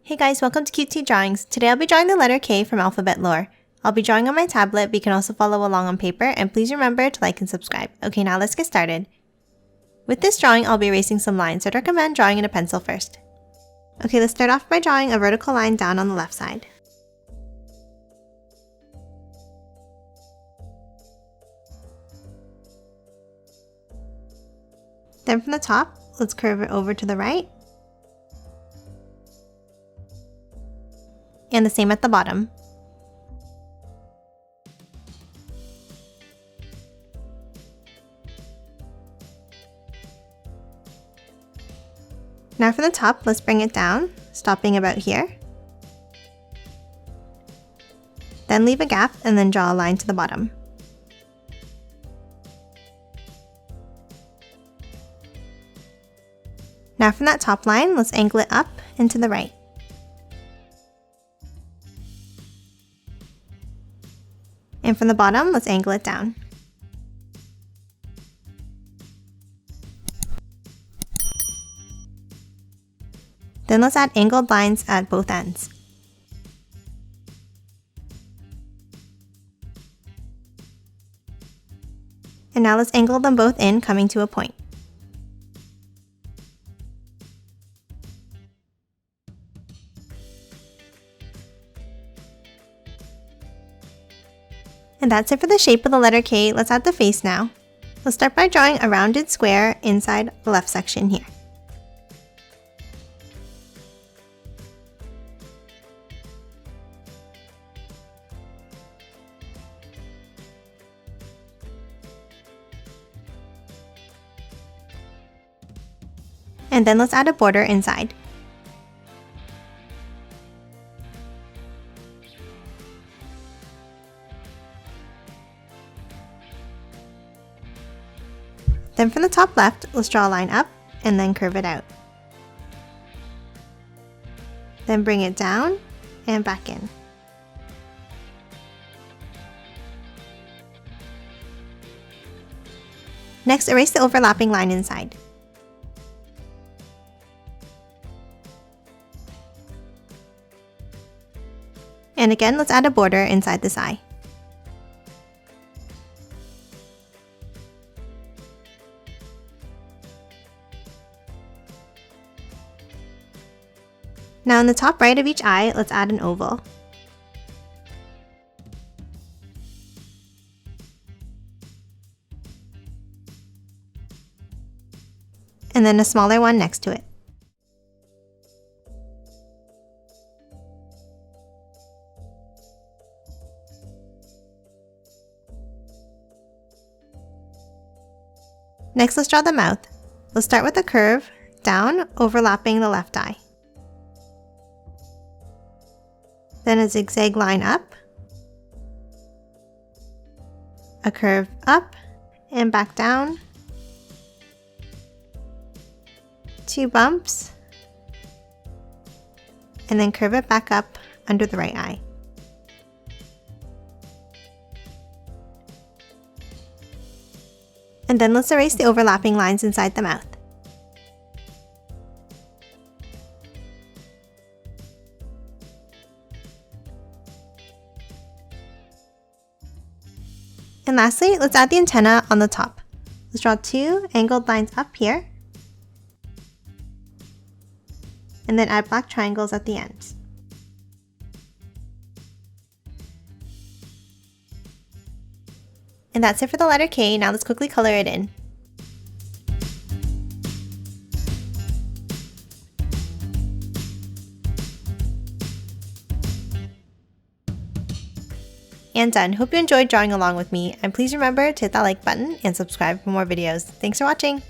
Hey guys, welcome to Cutesy Drawings. Today I'll be drawing the letter K from alphabet lore. I'll be drawing on my tablet, but you can also follow along on paper, and please remember to like and subscribe. Okay, now let's get started. With this drawing, I'll be erasing some lines, so I'd recommend drawing in a pencil first. Okay, let's start off by drawing a vertical line down on the left side. Then from the top, let's curve it over to the right. And the same at the bottom. Now from the top, let's bring it down, stopping about here. Then leave a gap and then draw a line to the bottom. Now from that top line, let's angle it up and to the right. And from the bottom, let's angle it down. Then let's add angled lines at both ends. And now let's angle them both in, coming to a point. And that's it for the shape of the letter K. Let's add the face now. Let's start by drawing a rounded square inside the left section here. And then let's add a border inside. Then from the top left, let's draw a line up and then curve it out. Then bring it down and back in. Next, erase the overlapping line inside. And again, let's add a border inside this eye. Now in the top right of each eye, let's add an oval. And then a smaller one next to it. Next, let's draw the mouth. Let's start with a curve down, overlapping the left eye. Then a zigzag line up, a curve up and back down, 2 bumps, and then curve it back up under the right eye. And then let's erase the overlapping lines inside the mouth. And lastly, let's add the antenna on the top. Let's draw 2 angled lines up here, and then add black triangles at the ends. And that's it for the letter K. Now let's quickly color it in. And done. Hope you enjoyed drawing along with me, and please remember to hit that like button and subscribe for more videos. Thanks for watching!